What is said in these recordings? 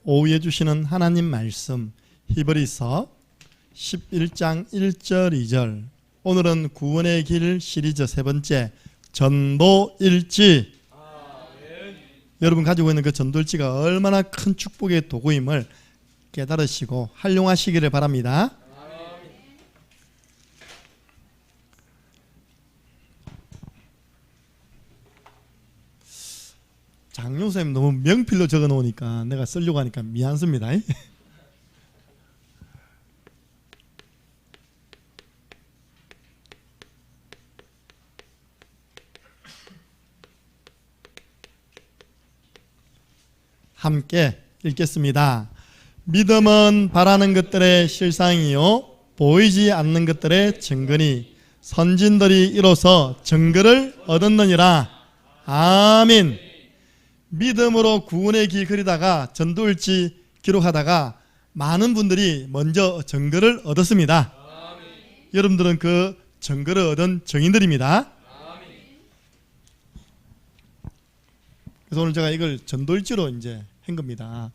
오후에 주시는 하나님 말씀 히브리서 11장 1절 2절. 오늘은 구원의 길 시리즈 세 번째 전도일지. 여러분 가지고 있는 그 전도일지가 얼마나 큰 축복의 도구임을 깨달으시고 활용하시기를 바랍니다. 장용선생님 너무 명필로 적어 놓으니까 내가 쓰려고 하니까 미안습니다. 함께 읽겠습니다. 믿음은 바라는 것들의 실상이요 보이지 않는 것들의 증거니 선진들이 이로써 증거를 얻었느니라. 아멘. 믿음으로 구원의 길 그리다가 전도일지 기록하다가 많은 분들이 먼저 증거를 얻었습니다. 아멘. 여러분들은 그 증거를 얻은 증인들입니다. 아멘. 그래서 오늘 제가 이걸 전도일지로 이제 한 겁니다.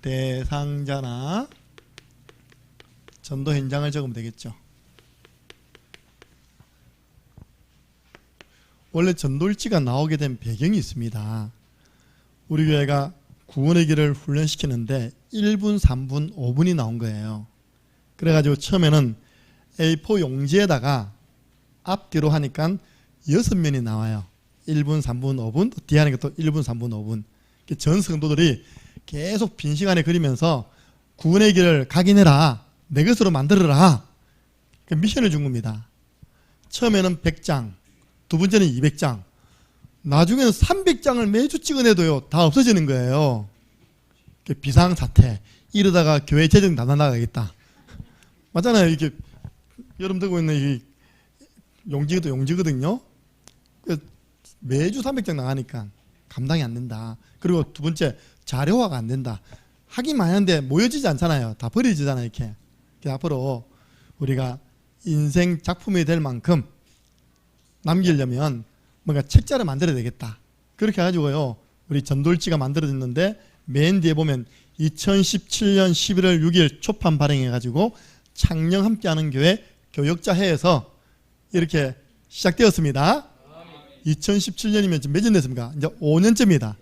대상자나 전도 현장을 적으면 되겠죠. 원래 전도일지가 나오게 된 배경이 있습니다. 우리 교회가 구원의 길을 훈련시키는데 1분, 3분, 5분이 나온 거예요. 그래가지고 처음에는 A4 용지에다가 앞뒤로 하니까 6면이 나와요. 1분, 3분, 5분, 또 뒤에 하는 것도 1분, 3분, 5분. 전 성도들이 계속 빈 시간에 그리면서 구원의 길을 각인해라, 내 것으로 만들어라, 미션을 준 겁니다. 처음에는 100장, 두 번째는 200장, 나중에는 300장을 매주 찍어내도요 다 없어지는 거예요. 비상사태, 이러다가 교회 재정 다 날아가겠다. 맞잖아요. 이게 여러분 들고 있는 이 용지도 용지거든요. 매주 300장 나가니까 감당이 안 된다. 그리고 두 번째, 자료화가 안 된다. 하긴 많이 하는데 모여지지 않잖아요. 다 버려지잖아요. 이렇게. 앞으로 우리가 인생 작품이 될 만큼 남기려면 뭔가 책자를 만들어야 되겠다. 그렇게 해가지고요 우리 전도일지가 만들어졌는데 맨 뒤에 보면 2017년 11월 6일 초판 발행해가지고 창녕 함께하는 교회 교역자회에서 이렇게 시작되었습니다. 2017년이면 지금 몇 년 됐습니까? 이제 5년째입니다.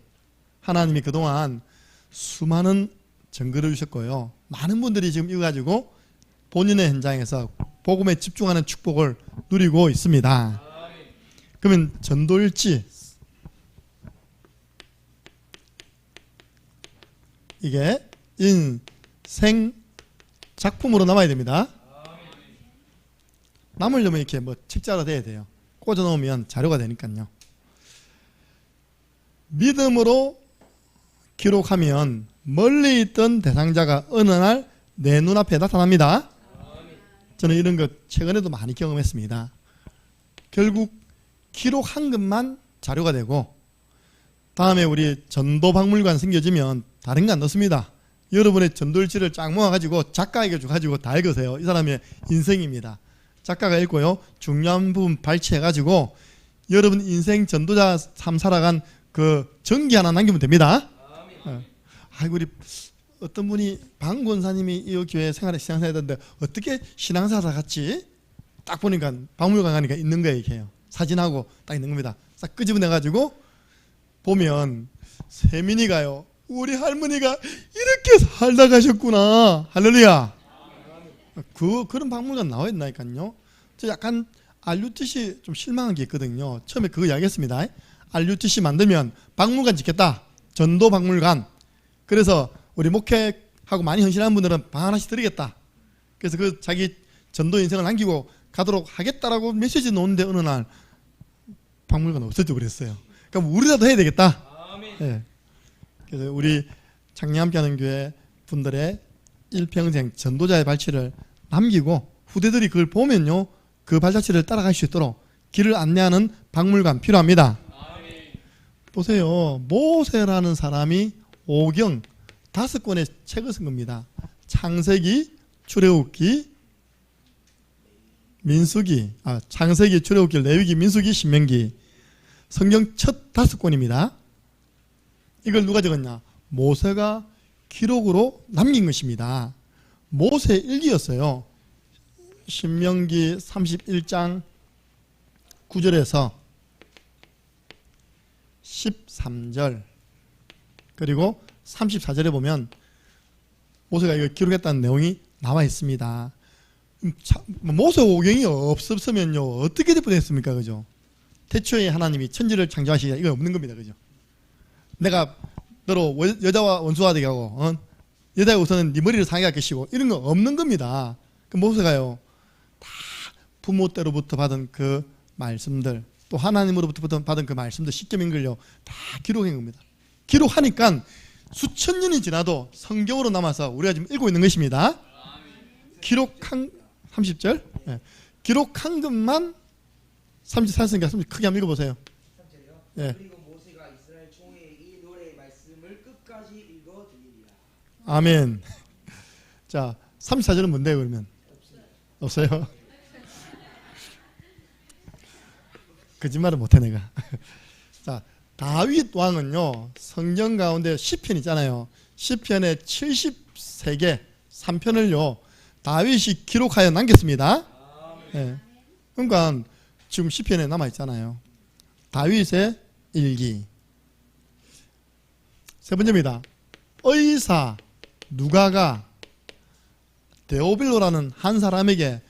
하나님이 그동안 수많은 증거를 주셨고요. 많은 분들이 지금 이거 가지고 본인의 현장에서 복음에 집중하는 축복을 누리고 있습니다. 그러면 전도일지, 이게 인생 작품으로 남아야 됩니다. 남으려면 이렇게 뭐 책자로 돼야 돼요. 꽂아 놓으면 자료가 되니까요. 믿음으로 기록하면 멀리 있던 대상자가 어느 날 내 눈앞에 나타납니다. 저는 이런 것 최근에도 많이 경험했습니다. 결국 기록한 것만 자료가 되고 다음에 우리 전도박물관 생겨지면 다른 거 안 넣습니다. 여러분의 전도일지를 쫙 모아가지고 작가에게 줘가지고 다 읽으세요. 이 사람의 인생입니다. 작가가 읽고요 중요한 부분 발췌해가지고 여러분 인생 전도자 삶 살아간 그 전기 하나 남기면 됩니다. 아이고 우리 어떤 분이 방 권사님이 이 교회 신앙생활 했는데 어떻게 신앙사다 같이 딱 보니까 박물관 가니까 있는 거예요. 이렇게요. 사진하고 딱 있는 겁니다. 싹 끄집어내가지고 보면 세민이가요 우리 할머니가 이렇게 살다 가셨구나. 할렐루야. 그런 박물관 나와 있나니까요. 저 약간 RUTC 좀 실망한 게 있거든요. 처음에 그거 이야기했습니다. RUTC 만들면 박물관 짓겠다. 전도 박물관. 그래서 우리 목회하고 많이 헌신하는 분들은 방 하나씩 드리겠다. 그래서 그 자기 전도 인생을 남기고 가도록 하겠다라고 메시지 놓는데 어느 날 박물관 없어져 그랬어요. 그럼 우리라도 해야 되겠다. 네. 그래서 우리 창녕 함께하는 교회 분들의 일평생 전도자의 발치를 남기고 후대들이 그걸 보면요 그 발자취를 따라갈 수 있도록 길을 안내하는 박물관 필요합니다. 보세요. 모세라는 사람이 오경 5권의 책을 쓴 겁니다. 창세기, 출애굽기, 민수기, 창세기, 출애굽기, 레위기, 민수기, 신명기. 성경 첫 5권입니다. 이걸 누가 적었냐? 모세가 기록으로 남긴 것입니다. 모세의 일기였어요. 신명기 31장 9절에서 13절 그리고 34절에 보면 모세가 이거 기록했다는 내용이 나와 있습니다. 모세오경이 없었으면요 어떻게 될 뻔했습니까? 그죠? 태초에 하나님이 천지를 창조하시기가 이거 없는 겁니다. 그죠? 내가 너로 여자와 원수가 되게 하고 여자의 우선은 네 머리를 상하게 하시고 이런 거 없는 겁니다. 그 모세가요 다 부모 때로부터 받은 그 말씀들 또 하나님으로부터 받은 그 말씀들 십계명들요 다 기록한 겁니다. 기록하니까 수천 년이 지나도 성경으로 남아서 우리가 지금 읽고 있는 것입니다. 기록한 30절 네. 기록한 것만 34절이니까 크게 한번 읽어보세요. 네. 그리고 모세가 이스라엘 총회에 이 노래의 말씀을 끝까지 읽어드리리라. 아멘. 자 34절은 뭔데요 그러면? 없어요? 거짓말은 못해 내가. 자 다윗 왕은요 성경 가운데 시편 있잖아요. 시편의 73개 3편을요 다윗이 기록하여 남겼습니다. 네. 그러니까 지금 시편에 남아 있잖아요. 다윗의 일기. 세 번째입니다. 의사 누가가 데오빌로라는 한 사람에게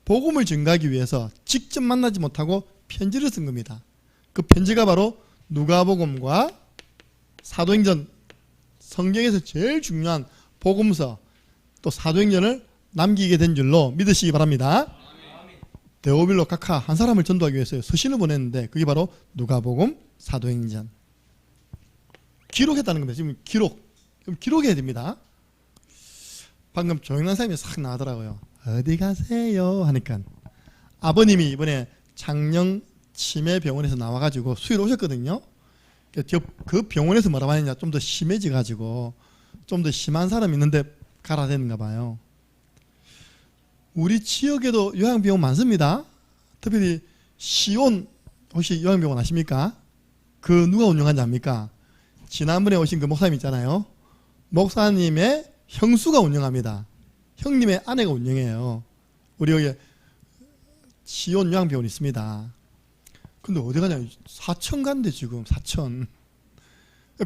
복음을 전가하기 위해서 직접 만나지 못하고 편지를 쓴 겁니다. 그 편지가 바로 누가복음과 사도행전, 성경에서 제일 중요한 복음서 또 사도행전을 남기게 된 줄로 믿으시기 바랍니다. 데오빌로 각하 한 사람을 전도하기 위해서 서신을 보냈는데 그게 바로 누가복음, 사도행전. 기록했다는 겁니다. 지금 기록해야 됩니다. 방금 조영란 사람이 싹 나가더라고요. 어디 가세요 하니까 아버님이 이번에 장녕 치매병원에서 나와가지고 수요일 오셨거든요. 그 병원에서 뭐라고 하느냐 좀 더 심해져가지고 좀 더 심한 사람이 있는데 가라 되는가 봐요. 우리 지역에도 요양병원 많습니다. 특별히 시온 혹시 요양병원 아십니까? 그 누가 운영하는지 압니까? 지난번에 오신 그 목사님 있잖아요. 목사님의 형수가 운영합니다. 형님의 아내가 운영해요. 우리 여기 시온 요양병원 있습니다. 근데 어디 가냐? 사천 간대 지금 사천.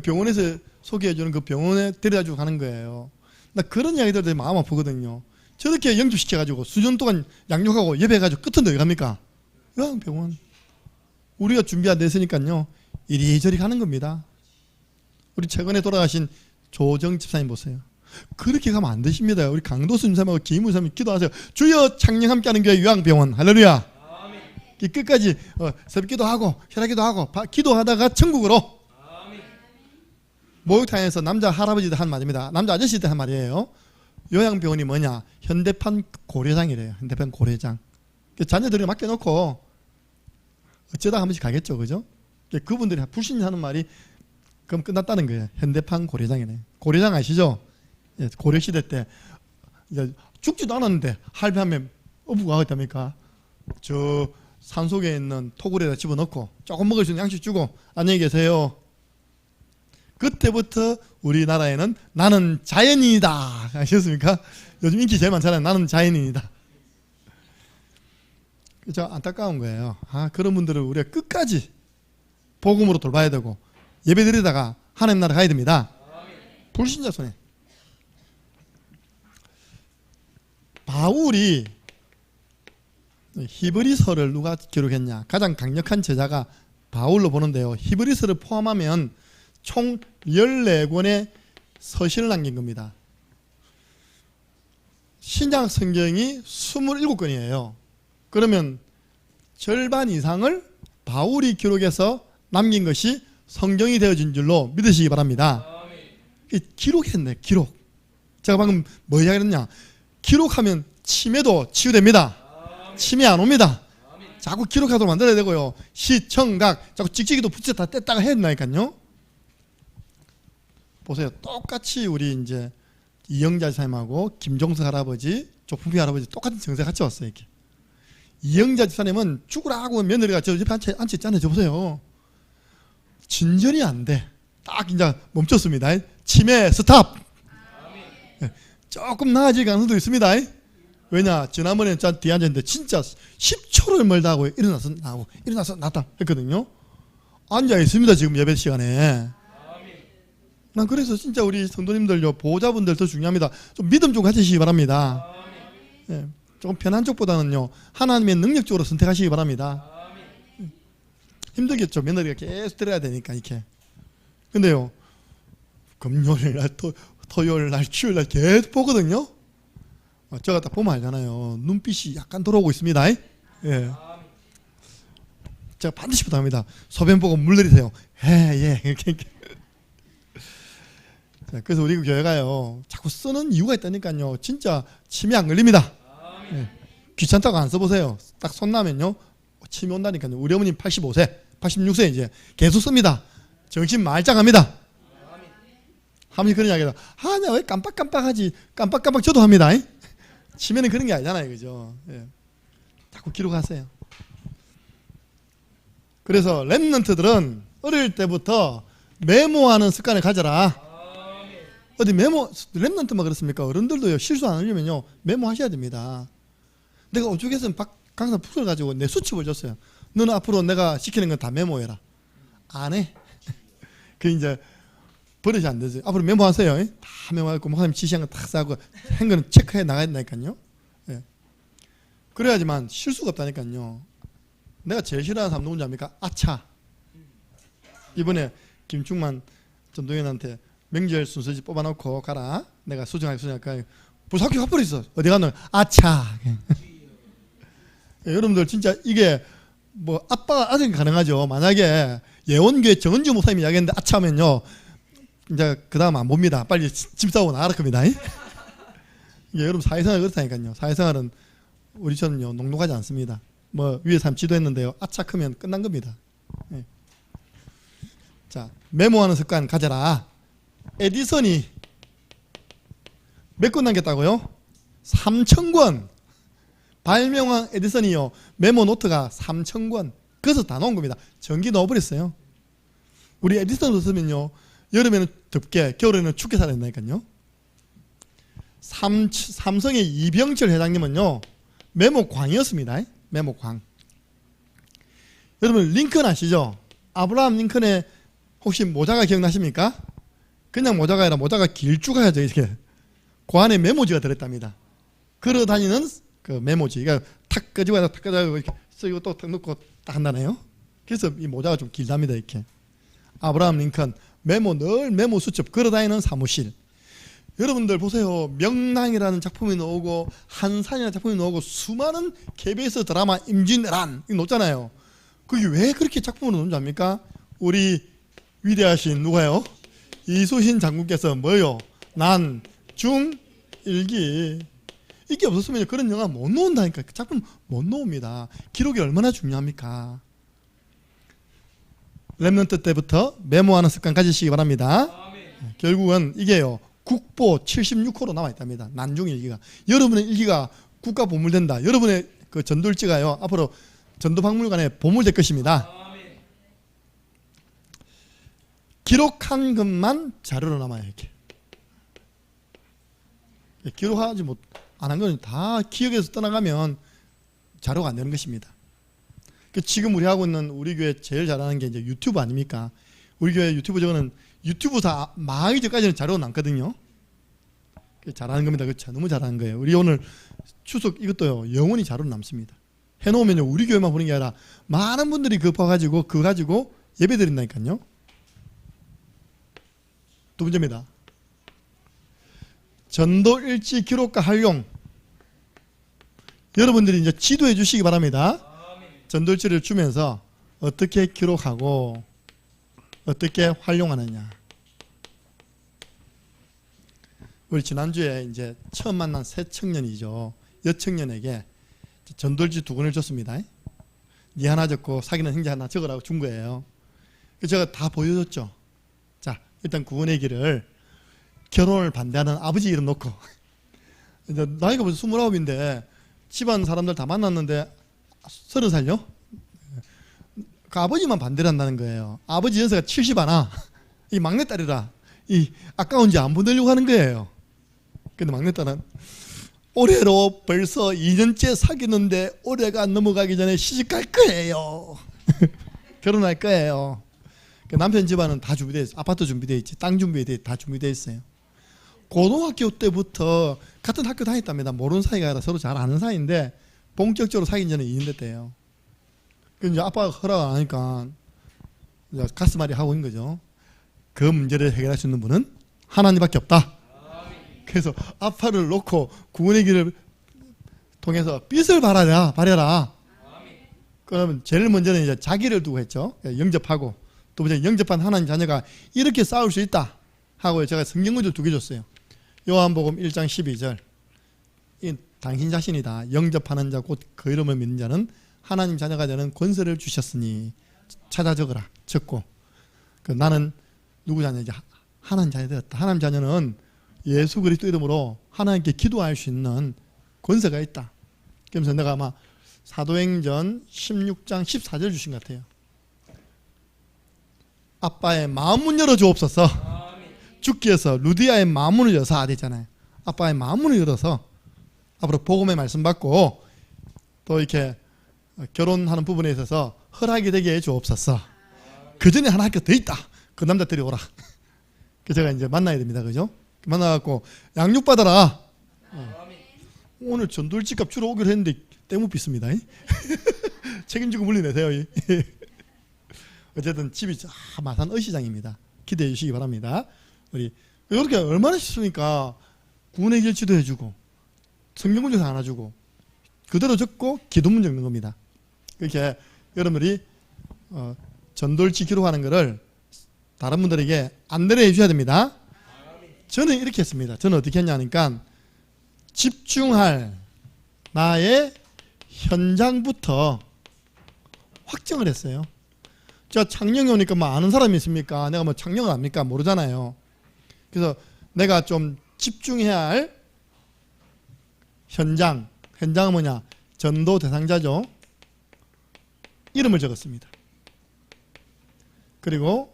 병원에서 소개해주는 그 병원에 데려다주고 가는 거예요. 나 그런 이야기들 되게 마음 아프거든요. 저렇게 영접시켜가지고 수년 동안 양육하고 예배해가지고 끝은 어디 갑니까? 요양병원. 우리가 준비 안 됐으니까요. 이리저리 가는 겁니다. 우리 최근에 돌아가신 조정 집사님 보세요. 그렇게 가면 안 되십니다. 우리 강도수 집사님하고 김우 집사님 기도하세요. 주여 창녕 함께하는 교회 요양병원. 할렐루야. 아멘. 끝까지 새벽기도 하고 혈압기도 하고 기도하다가 천국으로. 아멘. 목욕탕에서 남자 할아버지들 한 말입니다. 남자 아저씨들 한 말이에요. 요양병원이 뭐냐? 현대판 고려장이래요. 현대판 고려장. 자녀들이 맡겨놓고 어쩌다 한 번씩 가겠죠. 그죠? 그분들이 불신하는 말이 그럼 끝났다는 거예요. 현대판 고려장이래. 고려장 아시죠? 고려시대 때 죽지도 않았는데 할배하면 어부가 하겠답니까? 저 산속에 있는 토굴에다 집어넣고 조금 먹을 수 있는 양식 주고 안녕히 계세요. 그때부터 우리나라에는 나는 자연인이다 아셨습니까? 요즘 인기 제일 많잖아요. 나는 자연인이다. 저 안타까운 거예요. 그런 분들은 우리가 끝까지 복음으로 돌봐야 되고 예배 드리다가 하나님 나라 가야 됩니다. 불신자 손에. 바울이 히브리서를 누가 기록했냐? 가장 강력한 저자가 바울로 보는데요. 히브리서를 포함하면 총 14권의 서신을 남긴 겁니다. 신약 성경이 27권이에요. 그러면 절반 이상을 바울이 기록해서 남긴 것이 성경이 되어진 줄로 믿으시기 바랍니다. 기록했네, 기록. 제가 방금 뭐 이야기했냐? 기록하면 치매도 치유됩니다. 치매 안 옵니다. 자꾸 기록하도록 만들어야 되고요. 시청각 자꾸 찍찍이도 붙였다 뗐다가 해야 된다니까요. 보세요. 똑같이 우리 이제 이영자 집사님하고 김종석 할아버지, 조품피 할아버지 똑같은 정세 같이 왔어요. 이렇게. 이영자 집사님은 죽으라 하고 며느리가 저 옆에 앉혀있잖아요. 저 보세요. 진전이 안 돼. 딱 이제 멈췄습니다. 치매 스탑. 조금 나아질 가능성도 있습니다. 왜냐, 지난번에 저 뒤에 앉았는데 진짜 10초를 멀다 하고 일어나서 나오고 일어나서 나다 했거든요. 앉아 있습니다, 지금 예배 시간에. 난 그래서 진짜 우리 성도님들요, 보호자분들 더 중요합니다. 좀 믿음 좀 가지시기 바랍니다. 예, 조금 편한 쪽보다는요, 하나님의 능력적으로 선택하시기 바랍니다. 힘들겠죠, 며느리가 계속 들어야 되니까 이렇게. 근데요, 금요일 날, 토요일 날, 주일 날 계속 보거든요. 저가 딱 보면 알잖아요. 눈빛이 약간 돌아오고 있습니다. 예. 제가 반드시 부탁합니다. 소변 보고 물내리세요. 예. 이렇게. 자, 그래서 우리 교회가요, 자꾸 쓰는 이유가 있다니까요. 진짜 침이 안 걸립니다. 예. 귀찮다고 안 써보세요. 딱 손 나면요, 침이 온다니까요. 우리 어머님 85세, 86세 이제 계속 씁니다. 정신 말짱합니다. 하면서 그런 이야기다. 나 왜 깜빡깜빡하지? 깜빡깜빡 저도 합니다. 치매는 그런 게 아니잖아요, 그죠? 예. 자꾸 기록하세요. 그래서 렘넌트들은 어릴 때부터 메모하는 습관을 가져라. 어디 렘넌트만 그렇습니까? 어른들도요, 실수 안 하려면요, 메모하셔야 됩니다. 내가 오죽해서 강사 푸를 가지고 내 수첩을 줬어요. 너는 앞으로 내가 시키는 건 다 메모해라. 안 해. 그 이제 버릇이 안 되죠. 앞으로 메모하세요. 다 메모하고 목사님 지시한 거 탁 싸고 한 거는 체크해 나가야 된다니까요. 예. 그래야지만 실수가 없다니까요. 내가 제일 싫어하는 사람 누군지 압니까? 아차. 이번에 김충만 전도연한테 명절 순서지 뽑아놓고 가라. 내가 수정할까. 불사학교 가버렸어. 어디 가노? 아차. 예, 여러분들 진짜 이게 뭐 아빠가 아직 가능하죠. 만약에 예원교회 정은주 목사님이 이야기했는데 아차하면요, 이제 그 다음 안 봅니다. 빨리 집 싸우고 나갈 겁니다. 이게 여러분 사회생활 그렇다니까요. 사회생활은 우리처럼요, 녹록하지 않습니다. 뭐 위에 사람 지도했는데요, 아차 크면 끝난 겁니다. 예. 자, 메모하는 습관 가져라. 에디슨이 몇 권 남겼다고요? 3,000권. 발명왕 에디슨이요, 메모 노트가 3,000권. 그래서 다 넣은 겁니다. 전기 넣어버렸어요. 우리 에디슨 없으면요, 여름에는 덥게, 겨울에는 춥게 살았나니까요. 삼성의 이병철 회장님은요, 메모광이었습니다. 메모광. 여러분 링컨 아시죠? 아브라함 링컨의 혹시 모자가 기억나십니까? 그냥 모자가 아니라 모자가 길쭉하죠. 이렇게 그 안에 메모지가 들었답니다. 걸어 다니는 그 메모지. 그러니까 탁 끄지고 탁 끄지고 이렇게 쓰고 또 탁 넣고 딱 한다네요. 그래서 이 모자가 좀 길답니다. 이렇게. 아브라함 링컨 늘 메모 수첩 걸어 다니는 사무실. 여러분들 보세요. 명랑이라는 작품이 나오고 한산이라는 작품이 나오고 수많은 KBS 드라마 임진왜란 이거 놓잖아요. 그게 왜 그렇게 작품으로 놓는지 압니까? 우리 위대하신 누가요? 이수신 장군께서 뭐요? 난, 중, 일기. 이게 없었으면 그런 영화 못 놓는다니까. 그 작품 못 놓습니다. 기록이 얼마나 중요합니까? 렘넌트 때부터 메모하는 습관 가지시기 바랍니다. 결국은 이게요, 국보 76호로 남아있답니다. 난중일기가. 여러분의 일기가 국가보물된다. 여러분의 그 전돌지가요, 앞으로 전도박물관에 보물될 것입니다. 기록한 것만 자료로 남아요. 이렇게. 기록하지 안 한 건 다 기억에서 떠나가면 자료가 안 되는 것입니다. 지금 우리 하고 있는 우리 교회 제일 잘하는 게 이제 유튜브 아닙니까? 우리 교회 유튜브 저거는 유튜브사 망하기 전까지는 자료가 남거든요. 잘하는 겁니다. 너무 잘하는 거예요. 우리 오늘 추석 이것도요, 영원히 자료로 남습니다. 해놓으면요, 우리 교회만 보는 게 아니라 많은 분들이 그거 가지고 예배 드린다니까요. 두 번째입니다. 전도일지 기록과 활용. 여러분들이 이제 지도해 주시기 바랍니다. 전도일지를 주면서 어떻게 기록하고 어떻게 활용하느냐. 우리 지난주에 이제 처음 만난 새 청년이죠. 여청년에게 전도일지 2권을 줬습니다. 니 하나 적고 사귀는 형제 하나 적으라고 준 거예요. 그래서 제가 다 보여줬죠. 자, 일단 9권의 길을 결혼을 반대하는 아버지 이름 놓고, 이제 나이가 벌써 29인데 집안 사람들 다 만났는데 30살요? 그 아버지만 반대를 한다는 거예요. 아버지 연세가 70 하나, 이 막내딸이라 이 아까운지 안 보내려고 하는 거예요. 근데 막내딸은 올해로 벌써 2년째 사귀는데 올해가 넘어가기 전에 시집갈 거예요. 결혼할 거예요. 그 남편 집안은 다 준비되어 있어요. 아파트 준비되어 있지, 땅 준비되어 다 준비되어 있어요. 고등학교 때부터 같은 학교 다녔답니다. 모르는 사이가 아니라 서로 잘 아는 사이인데 본격적으로 사귄 지는 2년 됐대요. 그래서 이제 아빠가 허락 안 하니까 이제 가스말이 하고 있는 거죠. 그 문제를 해결할 수 있는 분은 하나님밖에 없다. 그래서 아빠를 놓고 구원의 길을 통해서 빛을 발하라. 그러면 제일 먼저는 이제 자기를 두고 했죠. 영접하고 또 이제 영접한 하나님 자녀가 이렇게 싸울 수 있다 하고 제가 성경 문제 2개 줬어요. 요한복음 1장 12절. 이 당신 자신이다. 영접하는 자 곧 그 이름을 믿는 자는 하나님 자녀가 되는 권세를 주셨으니 찾아 적어라. 적고 그 나는 누구 자녀이지? 하나님 자녀 되었다. 하나님 자녀는 예수 그리스도 이름으로 하나님께 기도할 수 있는 권세가 있다. 그러면서 내가 아마 사도행전 16장 14절 주신 것 같아요. 아빠의 마음문 열어주옵소서. 주께서 루디아의 마음문을 여사 되잖아요. 아빠의 마음문을 열어서 앞으로 복음의 말씀 받고 또 이렇게 결혼하는 부분에 있어서 허락이 되게 해주옵소서. 그 전에 하나 할 게 더 있다. 그 남자 데려오라. 그 제가 이제 만나야 됩니다. 그죠? 만나갖고 양육 받아라. 오늘 전돌집값 주러 오기로 했는데 떼못 빚습니다. 책임지고 물리내세요. 어쨌든 집이 마산 어시장입니다. 기대해 주시기 바랍니다. 우리 이렇게 얼마나 쉽습니까? 구원의 길 지도해주고 성경 문제도 안아주고 그대로 적고 기도문 적는 겁니다. 그렇게 여러분들이 전돌 지키러 가는 것을 다른 분들에게 안내를 해줘야 됩니다. 저는 이렇게 했습니다. 저는 어떻게 했냐니까 집중할 나의 현장부터 확정을 했어요. 제가 창녕에 오니까 뭐 아는 사람이 있습니까? 내가 뭐 창녕을 압니까? 모르잖아요. 그래서 내가 좀 집중해야 할 현장은 뭐냐? 전도 대상자죠. 이름을 적었습니다. 그리고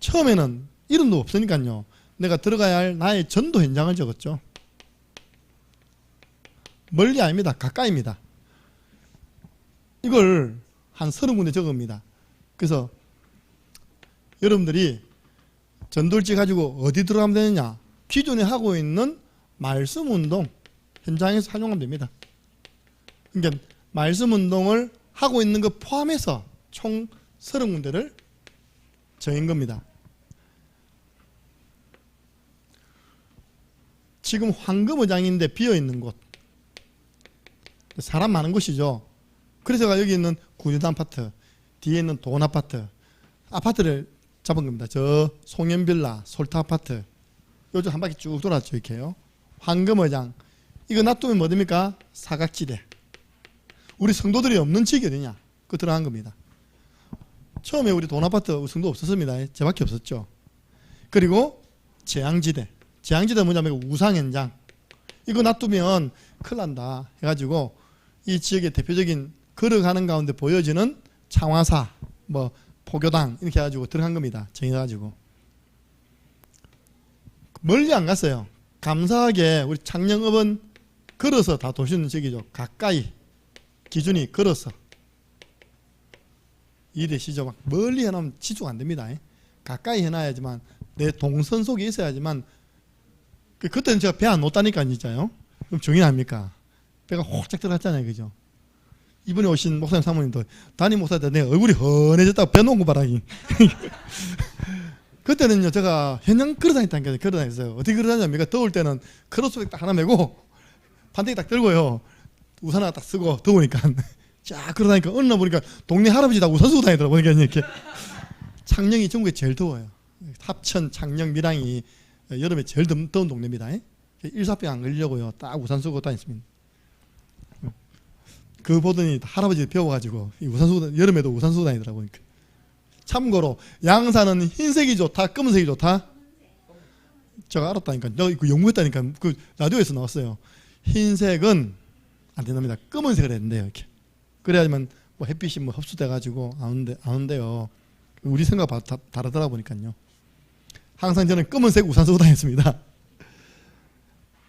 처음에는 이름도 없으니까요. 내가 들어가야 할 나의 전도 현장을 적었죠. 멀리 아닙니다. 가까이입니다. 이걸 한 30군데 적읍니다. 그래서 여러분들이 전돌지 가지고 어디 들어가면 되느냐? 기존에 하고 있는 말씀 운동 현장에서 활용하면 됩니다. 그러니까 말씀 운동을 하고 있는 것 포함해서 총 30군데를 정한 겁니다. 지금 황금의장인데 비어있는 곳, 사람 많은 곳이죠. 그래서 제가 여기 있는 구유단 아파트, 뒤에 있는 돈 아파트, 아파트를 잡은 겁니다. 저 송현빌라, 솔타 아파트, 요즘 한 바퀴 쭉 돌았죠. 이렇게요. 황금의장, 이거 놔두면 뭐 됩니까? 사각지대. 우리 성도들이 없는 지역이 어디냐? 그거 들어간 겁니다. 처음에 우리 돈 아파트 성도 없었습니다. 저밖에 없었죠. 그리고 재앙지대. 재앙지대 뭐냐면 우상현장. 이거 놔두면 큰일 난다 해가지고 이 지역의 대표적인 걸어가는 가운데 보여지는 창화사, 뭐 포교당 이렇게 해가지고 들어간 겁니다. 정해가지고 멀리 안 갔어요. 감사하게 우리 창녕읍은 걸어서 다 도시는 지역이죠. 가까이 기준이 걸어서 이래시죠. 막 멀리 해놓으면 지속 안 됩니다. 가까이 해놔야지만 내 동선 속에 있어야지만. 그때는 제가 배 안 놓다니까 진짜요. 그럼 정인 아닙니까? 배가 혹짝 들어갔잖아요. 그죠? 이번에 오신 목사님 사모님도 담임 목사한테 내 얼굴이 헌해졌다고 배 놓은 거 봐라. 그때는요 제가 현장 걸어다녔다니까요. 걸어다녔어요. 어떻게 걸어다녔습니까? 더울 때는 크로스백 딱 하나 메고 판때기 딱 들고요. 우산 하나 딱 쓰고 더우니까 쫙 걸어다니까 어느 날 보니까 동네 할아버지 다 우산 쓰고 다니더라고요. 이렇게 창녕이 전국에 제일 더워요. 합천, 창녕, 밀양이 여름에 제일 더운 동네입니다. 일사병 안 걸리려고요. 딱 우산 쓰고 다녔습니다. 그 보더니 할아버지 배워가지고 우산 쓰고 여름에도 우산 쓰고 다니더라고요. 참고로 양산은 흰색이 좋다, 검은색이 좋다. 제가 알았다니까. 그 연구했다니까. 그 라디오에서 나왔어요. 흰색은 안 된답니다. 검은색을 해야 된대요. 이렇게. 그래야지만 뭐 햇빛이 뭐 흡수돼가지고 안 온대요. 우리 생각 다르더라 보니까요. 항상 저는 검은색 우산 쓰고 다녔습니다.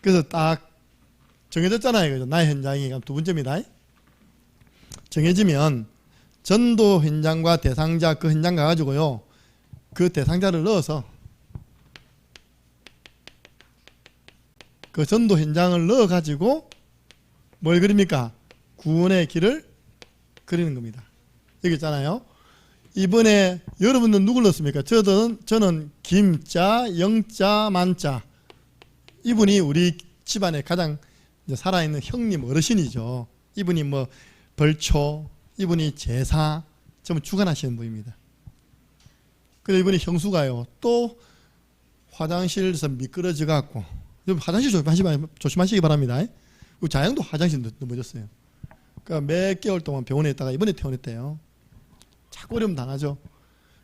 그래서 딱 정해졌잖아요. 그죠? 나의 현장이 두 번째입니다. 정해지면 전도 현장과 대상자 그 현장 가가지고요. 그 대상자를 넣어서 그 전도 현장을 넣어가지고 뭘 그립니까? 구원의 길을 그리는 겁니다. 여기 있잖아요. 이번에 여러분들은 누굴 넣었습니까? 저는 김자, 영자, 만자. 이분이 우리 집안의 가장 살아있는 형님 어르신이죠. 이분이 뭐 벌초, 이분이 제사, 전부 주관하시는 분입니다. 그래서 이분이 형수가요. 또 화장실에서 미끄러져 갖고 화장실 조심하시기 바랍니다. 자영도 화장실 넘어졌어요. 그러니까 몇 개월 동안 병원에 있다가 이번에 퇴원했대요. 자꾸 어려움 당하죠.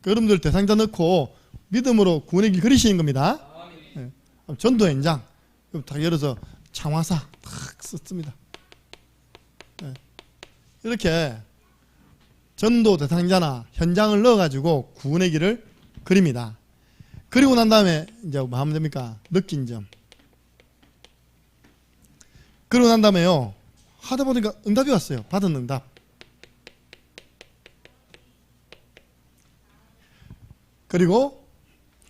그러니까 여러분들 대상자 넣고 믿음으로 구원의 길 그리시는 겁니다. 네. 전도 현장 다 열어서 창화사 탁 썼습니다. 네. 이렇게 전도 대상자나 현장을 넣어가지고 구원의 길을 그립니다. 그리고 난 다음에 이제 뭐 하면 됩니까? 느낀 점. 그러고 난 다음에요. 하다 보니까 응답이 왔어요. 받은 응답. 그리고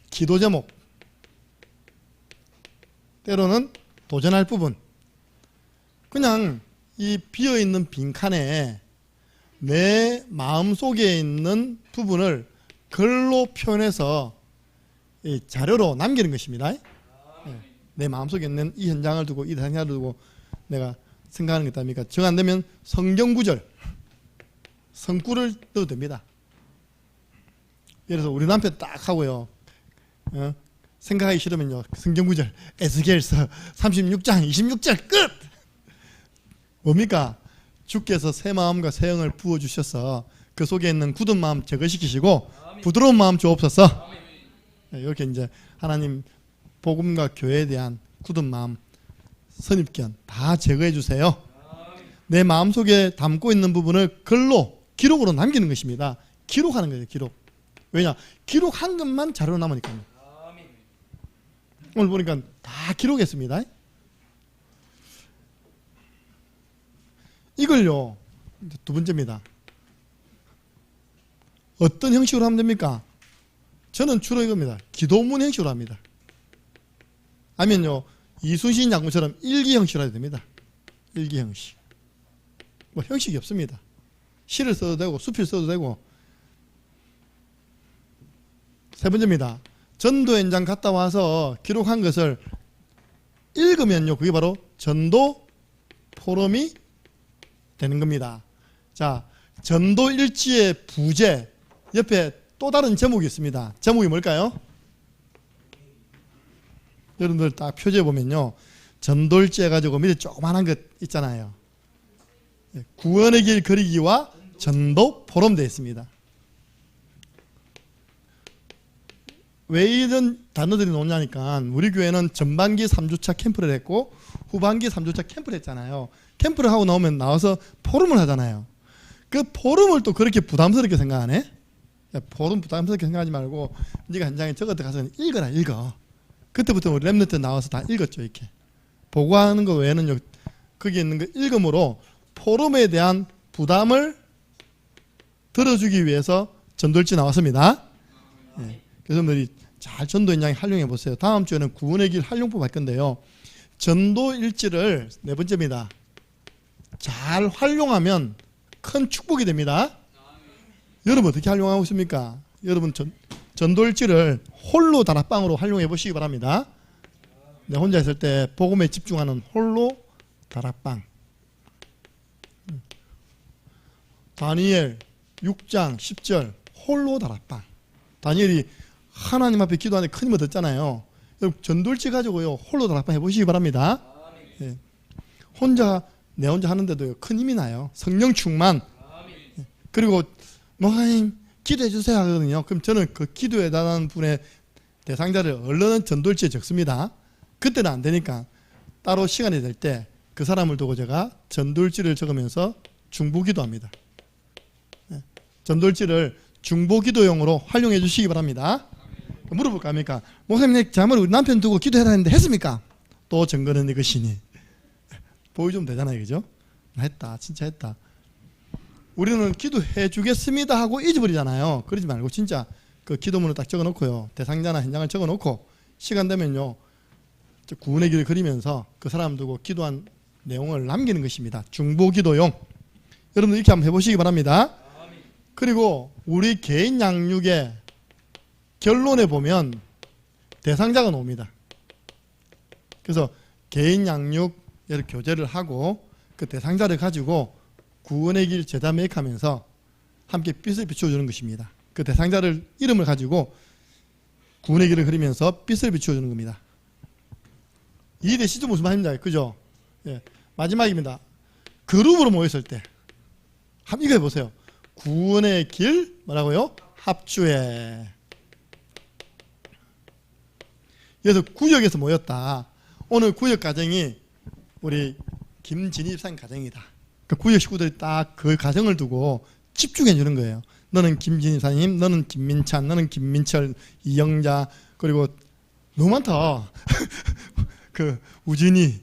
기도 제목. 때로는 도전할 부분. 그냥 이 비어있는 빈칸에 내 마음속에 있는 부분을 글로 표현해서 이 자료로 남기는 것입니다. 내 마음속에 있는 이 현장을 두고 이 대상자를 두고 내가 생각하는 게 있답니까? 정 안 되면 성경 구절, 성구를 넣어도 됩니다. 예를 들어서 우리 남편 딱 하고요. 생각하기 싫으면요. 성경 구절, 에스겔서 36장 26절 끝! 뭡니까? 주께서 새 마음과 새 영을 부어주셔서 그 속에 있는 굳은 마음 제거시키시고 부드러운 마음 주옵소서. 이렇게 이제 하나님 복음과 교회에 대한 굳은 마음, 선입견 다 제거해 주세요. 내 마음속에 담고 있는 부분을 글로 기록으로 남기는 것입니다. 기록하는 거예요. 기록. 왜냐? 기록한 것만 자료로 남으니까요. 오늘 보니까 다 기록했습니다. 이걸요. 두 번째입니다. 어떤 형식으로 하면 됩니까? 저는 주로 이겁니다. 기도문 형식으로 합니다. 아니면요. 이순신 장군처럼 일기 형식으로 해도 됩니다. 일기 형식. 뭐 형식이 없습니다. 시를 써도 되고 수필 써도 되고. 세 번째입니다. 전도 현장 갔다 와서 기록한 것을 읽으면요. 그게 바로 전도 포럼이 되는 겁니다. 자, 전도 일지의 부제 옆에 또 다른 제목이 있습니다. 제목이 뭘까요? 여러분들 딱 표지에 보면요. 전도일지 해가지고 밑에 조그만한 것 있잖아요. 구원의 길 그리기와 전도 포럼 되어 있습니다. 왜 이런 단어들이 나오냐니까 우리 교회는 전반기 3주차 캠프를 했고 후반기 3주차 캠프를 했잖아요. 캠프를 하고 나오면 나와서 포럼을 하잖아요. 그 포럼을 또 그렇게 부담스럽게 생각하네? 포럼 부담스럽게 생각하지 말고 네가 현장에 저것 가서 읽어라 읽어. 그때부터 우리 랩런트 나와서 다 읽었죠. 이렇게 보고하는 거 외에는 거기 있는 거 읽음으로 포럼에 대한 부담을 들어주기 위해서 전도일지 나왔습니다. 네. 그래서 여러분들이 잘 전도 현장에 활용해 보세요. 다음 주에는 구원의 길 활용법 할 건데요. 전도일지를 네 번째입니다. 잘 활용하면 큰 축복이 됩니다. 여러분 어떻게 활용하고 있습니까? 여러분 전도일지를 홀로 다락방으로 활용해 보시기 바랍니다. 내가 혼자 있을 때 복음에 집중하는 홀로 다락방. 다니엘 6장 10절 홀로 다락방. 다니엘이 하나님 앞에 기도하는데 큰 힘을 얻었잖아요. 여러분 전도일지 가지고요 홀로 다락방 해보시기 바랍니다. 예. 내 혼자 하는데도 큰 힘이 나요. 성령 충만. 예. 그리고 목사님 기도해 주세요 하거든요. 그럼 저는 그 기도에 달하는 분의 대상자를 얼른 전도일지에 적습니다. 그때는 안 되니까 따로 시간이 될 때 그 사람을 두고 제가 전도일지를 적으면서 중보기도합니다. 예. 전도일지를 중보기도용으로 활용해 주시기 바랍니다. 물어볼까 합니까? 목사님, 잠을 우리 남편 두고 기도해라 했는데 했습니까? 또 증거는 이것이니. 보여주면 되잖아요. 그죠? 했다. 진짜 했다. 우리는 기도해 주겠습니다 하고 잊어버리잖아요. 그러지 말고 진짜 그 기도문을 딱 적어놓고요. 대상자나 현장을 적어놓고 시간 되면요. 구원의 길을 그리면서 그 사람 두고 기도한 내용을 남기는 것입니다. 중보기도용. 여러분들 이렇게 한번 해보시기 바랍니다. 그리고 우리 개인 양육의 결론에 보면 대상자가 나옵니다. 그래서 개인 양육 교제를 하고 그 대상자를 가지고 구원의 길 제자 매입하면서 함께 빛을 비춰주는 것입니다. 그 대상자를 이름을 가지고 구원의 길을 그리면서 빛을 비춰주는 겁니다. 이해되시죠? 무슨 말인지 그죠? 예. 마지막입니다. 그룹으로 모였을 때 한번 이거 해보세요. 구원의 길 뭐라고요? 합주회. 그래서 구역에서 모였다. 오늘 구역 가정이 우리 김진희 집사님 가정이다. 그 구역 식구들이 딱 그 가정을 두고 집중해 주는 거예요. 너는 김진희 집사님, 너는 김민찬, 너는 김민철, 이영자, 그리고 너무 많다. 그 우진이,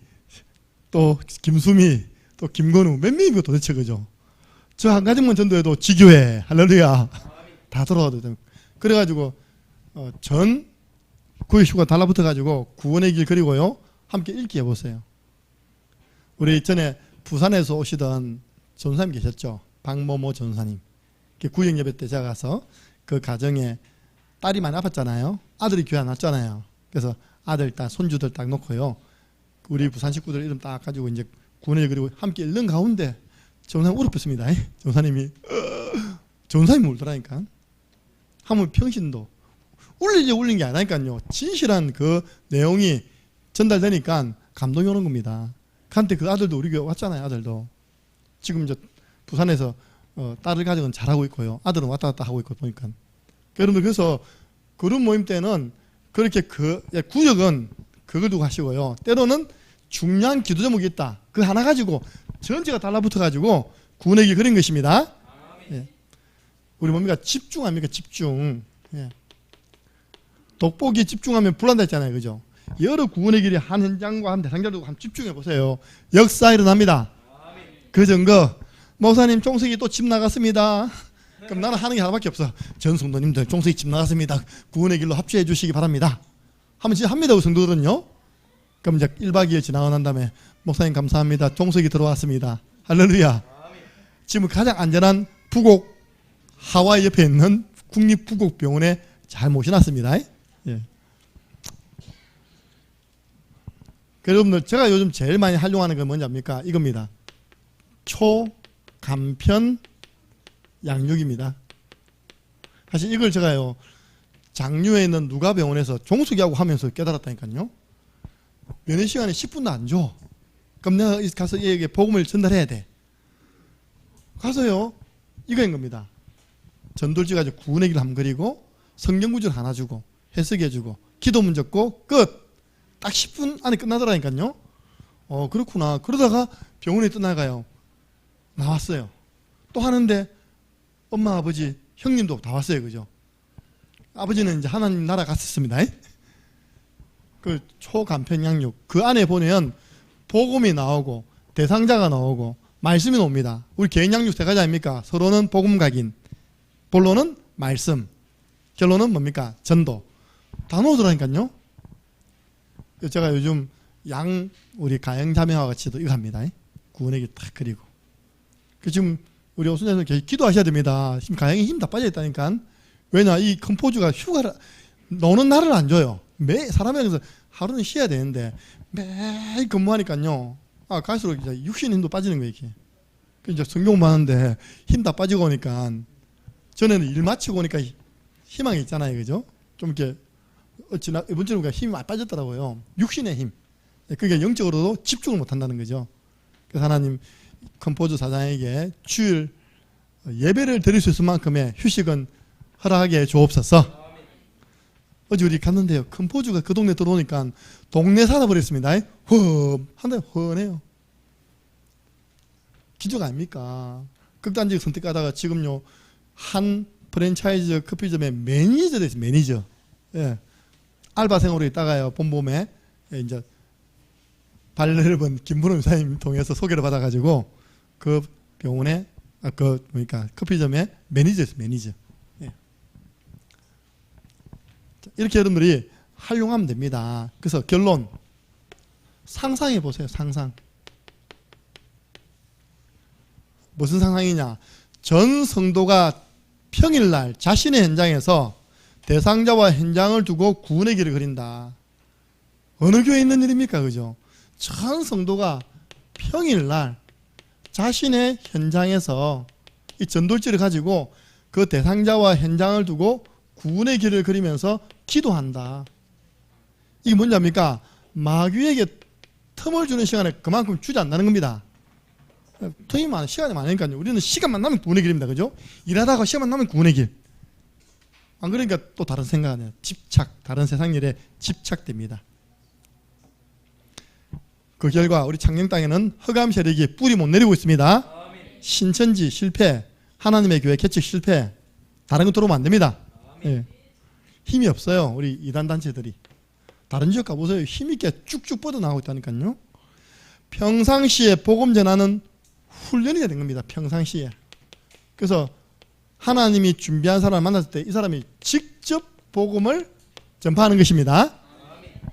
또 김수미, 또 김건우, 몇 명이고 도대체 그죠? 저 한 가정만 전도해도 지교회, 할렐루야, 다 돌아가도 되고. 그래가지고 전 구역 식구가 달라붙어가지고 구원의 길 그리고요 함께 읽기 해보세요. 우리 전에 부산에서 오시던 전사님 계셨죠? 박모모 전사님. 구역 예배 때 제가 가서 그 가정에 딸이 많이 아팠잖아요. 아들이 교회 안 왔잖아요. 그래서 아들, 딸, 손주들 딱 놓고요. 우리 부산 식구들 이름 딱 가지고 이제 구원의 그리고 함께 읽는 가운데 전사님 울었습니다. 전사님이 전사님이 울더라니까. 한번 평신도 울린 게 아니라니까요. 진실한 그 내용이 전달되니까 감동이 오는 겁니다. 그한테 그 아들도 우리 교회 왔잖아요. 아들도 지금 이제 부산에서 딸을 가지고는 잘하고 있고요. 아들은 왔다 갔다 하고 있고 보니까. 여러분들 그래서 그룹 모임 때는 그렇게 구역은 그걸 두고 하시고요. 때로는 중요한 기도 제목이 있다. 그 하나 가지고 전체가 달라붙어 가지고 구원의 길 그린 것입니다. 예. 우리 뭡니까? 집중합니까? 집중. 예. 돋보기 집중하면 불난다 했잖아요. 그죠? 여러 구원의 길이 한 현장과 한 대상자를 두고 한번 집중해 보세요. 역사 일어납니다. 그 증거. 목사님 종석이 또 집 나갔습니다. 그럼 나는 하는 게 하나밖에 없어. 전 성도님들 종석이 집 나갔습니다. 구원의 길로 합주해 주시기 바랍니다. 하면 진짜 합니다. 그 성도들은요. 그럼 이제 1박 2일 지나고 난 다음에 목사님 감사합니다. 종석이 들어왔습니다. 할렐루야. 지금 가장 안전한 부곡 하와이 옆에 있는 국립부곡병원에 잘 모셔놨습니다. 예. 여러분들 제가 요즘 제일 많이 활용하는 건 뭔지 압니까? 이겁니다. 초간편 양육입니다. 사실 이걸 제가요 장류에 있는 누가병원에서 종숙이하고 하면서 깨달았다니까요. 면회 시간에 10분도 안 줘. 그럼 내가 가서 얘에게 복음을 전달해야 돼. 가서요 이거인 겁니다. 전돌지 가지고 구원의 길을 한번 그리고 성경 구절 하나 주고 해석해 주고 기도문 적고 끝. 딱 10분 안에 끝나더라니까요. 그렇구나. 그러다가 병원에 떠나가요. 나왔어요. 또 하는데 엄마, 아버지, 형님도 다 왔어요. 그죠? 아버지는 이제 하나님 나라 갔었습니다. 그 초간편 양육. 그 안에 보면 복음이 나오고 대상자가 나오고 말씀이 나옵니다. 우리 개인 양육 세 가지 아닙니까? 서로는 복음 각인, 본론은 말씀, 결론은 뭡니까? 전도. 다 나오더라니까요. 제가 요즘 우리 가영자매와 같이도 이거 합니다. 구원의 길 딱 그리고. 지금 우리 오순자님 기도하셔야 됩니다. 지금 가영이 힘 다 빠져 있다니까. 왜냐, 이 컴포즈가 휴가를, 노는 날을 안 줘요. 사람에서 하루는 쉬어야 되는데, 매일 근무하니까요. 갈수록 이제 육신 힘도 빠지는 거예요, 이렇게. 이제 성경 하는데 힘 다 빠지고 오니까, 전에는 일 마치고 오니까 희망이 있잖아요. 그죠? 좀 이렇게, 이번 주는 힘이 많이 빠졌더라고요. 육신의 힘. 그러니까 영적으로도 집중을 못 한다는 거죠. 그래서 하나님 컴포즈 사장에게 주일 예배를 드릴 수 있을 만큼의 휴식은 허락하게 주옵소서. 어제 우리 갔는데요. 컴포즈가 그 동네 들어오니까 동네 살아버렸습니다. 한데 훤해요. 기적 아닙니까? 극단적 선택하다가 지금요 한 프랜차이즈 커피점의 매니저 됐어요. 매니저. 예. 알바생으로 있다가요 본봄에 이제 발레르본 김문호 의사님 통해서 소개를 받아가지고 그 병원에 커피점의 매니저였어요. 매니저. 예. 이렇게 여러분들이 활용하면 됩니다. 그래서 결론, 상상해 보세요. 상상. 무슨 상상이냐? 전 성도가 평일날 자신의 현장에서 대상자와 현장을 두고 구원의 길을 그린다. 어느 교회에 있는 일입니까? 그죠? 전 성도가 평일날 자신의 현장에서 이 전돌지를 가지고 그 대상자와 현장을 두고 구원의 길을 그리면서 기도한다. 이게 뭔지 압니까? 마귀에게 틈을 주는 시간에 그만큼 주지 않는다는 겁니다. 틈이 많은 시간이 많으니까요. 우리는 시간만 나면 구원의 길입니다. 그죠? 일하다가 시간만 나면 구원의 길. 안 그러니까 또 다른 생각하네요. 집착, 다른 세상 일에 집착됩니다. 그 결과 우리 창녕 땅에는 흑암 세력이 뿌리 못 내리고 있습니다. 신천지 실패, 하나님의 교회 개척 실패, 다른 거 들어오면 안 됩니다. 예. 힘이 없어요. 우리 이단 단체들이. 다른 지역 가보세요. 힘있게 쭉쭉 뻗어나가고 있다니까요. 평상시에 복음 전하는 훈련이 된 겁니다. 평상시에. 그래서 하나님이 준비한 사람을 만났을 때 이 사람이 직접 복음을 전파하는 것입니다.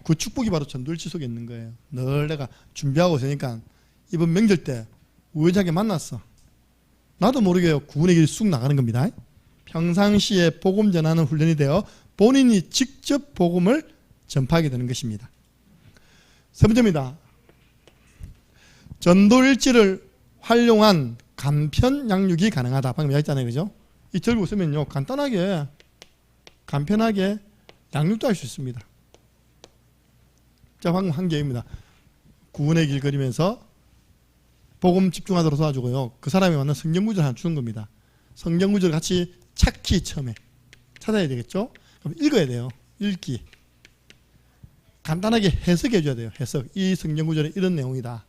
그 축복이 바로 전도일지 속에 있는 거예요. 늘 내가 준비하고 있으니까 이번 명절 때 우연하게 만났어. 나도 모르게 구원의 길이 쑥 나가는 겁니다. 평상시에 복음 전하는 훈련이 되어 본인이 직접 복음을 전파하게 되는 것입니다. 세 번째입니다. 전도일지를 활용한 간편 양육이 가능하다. 방금 얘기했잖아요. 그죠? 이 절고 쓰면요. 간단하게 간편하게 양육도 할 수 있습니다. 자, 방금 한 개입니다. 구원의 길 그리면서 복음 집중하도록 도와주고요. 그 사람이 맞는 성경 구절을 하나 주는 겁니다. 성경 구절을 같이 찾기 처음에 찾아야 되겠죠? 그럼 읽어야 돼요. 읽기. 간단하게 해석해 줘야 돼요. 해석. 이 성경 구절에 이런 내용이다.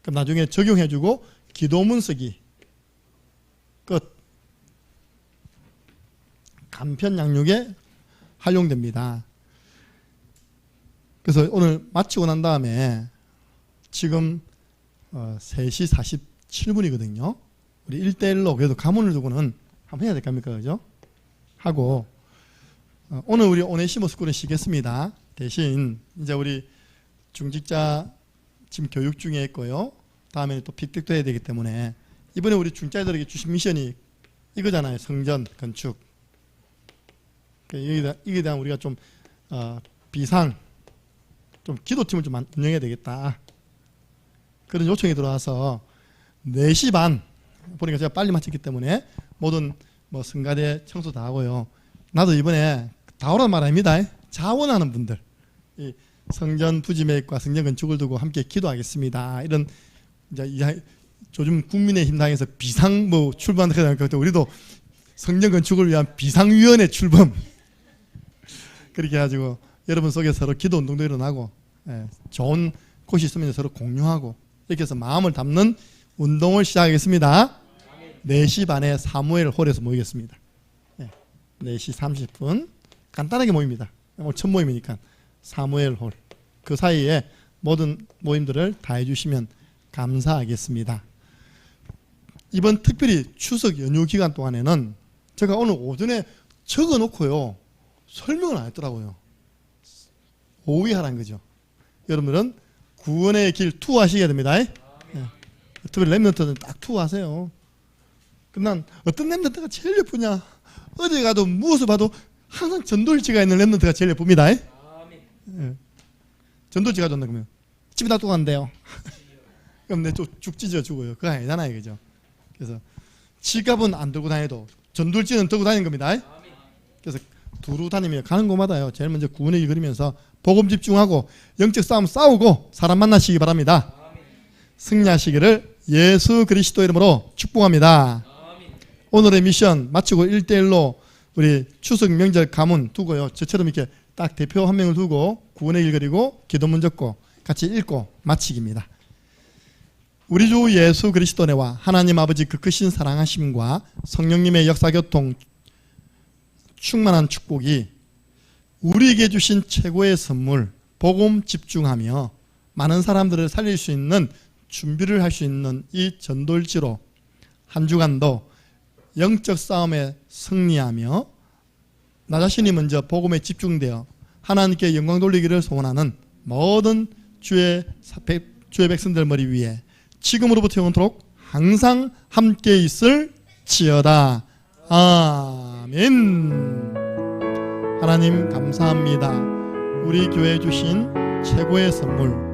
그럼 나중에 적용해 주고 기도문 쓰기. 끝. 간편 양육에 활용됩니다. 그래서 오늘 마치고 난 다음에 지금 3시 47분이거든요. 우리 1대1로 그래도 가문을 두고는 한번 해야 될 겁니까? 그죠? 하고 오늘 우리 오네시모 스쿨은 쉬겠습니다. 대신 이제 우리 중직자 지금 교육 중에 있고요. 다음에는 또 픽택도 해야 되기 때문에 이번에 우리 중자들에게 주신 미션이 이거잖아요. 성전 건축. 이게 대한 우리가 좀 비상 좀 기도팀을 좀 운영해야 되겠다. 그런 요청이 들어와서 4시 반 보니까 제가 빨리 마쳤기 때문에 모든 뭐 성가대 청소 다 하고요. 나도 이번에 다 오란 말 아닙니다. 자원하는 분들 이 성전 부지매입과 성전 건축을 두고 함께 기도하겠습니다. 이런 이제 요즘 국민의힘 당에서 비상 뭐 출범한다 그러니까 우리도 성전 건축을 위한 비상위원회 출범 그렇게 해가지고 여러분 속에 서로 기도 운동도 일어나고 좋은 곳이 있으면 서로 공유하고 이렇게 해서 마음을 담는 운동을 시작하겠습니다. 4시 반에 사무엘 홀에서 모이겠습니다. 4시 30분 간단하게 모입니다. 오늘 첫 모임이니까 사무엘 홀. 그 사이에 모든 모임들을 다 해주시면 감사하겠습니다. 이번 특별히 추석 연휴 기간 동안에는 제가 오늘 오전에 적어놓고요. 설명을 안 했더라고요. 오해하라는 거죠. 여러분들은 구원의 길 투하시게 됩니다. 특별히 랩런트는 딱 투하세요. 난 어떤 랩런트가 제일 예쁘냐? 어디 가도 무엇을 봐도 항상 전돌지가 있는 랩런트가 제일 예쁩니다. 전돌지가 좋나 그러면 집에 놔두고 간대요. 그럼 내 쭉 찢어 주고요. 그거 아니잖아요. 그죠? 그래서 지갑은 안 들고 다녀도 전돌지는 들고 다니는 겁니다. 그래서 두루 다니며 가는 곳마다요. 제일 먼저 구원의 길 그리면서 복음 집중하고 영적 싸움 싸우고 사람 만나시기 바랍니다. 승리하시기를 예수 그리스도 이름으로 축복합니다. 오늘의 미션 마치고 1대1로 우리 추석 명절 가문 두고요. 저처럼 이렇게 딱 대표 한 명을 두고 구원의 길 그리고 기도문 적고 같이 읽고 마치기입니다. 우리 주 예수 그리스도네와 하나님 아버지 그 크신 사랑하심과 성령님의 역사교통 충만한 축복이 우리에게 주신 최고의 선물 복음 집중하며 많은 사람들을 살릴 수 있는 준비를 할 수 있는 이 전돌지로 한 주간도 영적 싸움에 승리하며 나 자신이 먼저 복음에 집중되어 하나님께 영광 돌리기를 소원하는 모든 주의 백성들 머리 위에 지금으로부터 영원토록 항상 함께 있을지어다. 아멘. 하나님 감사합니다. 우리 교회에 주신 최고의 선물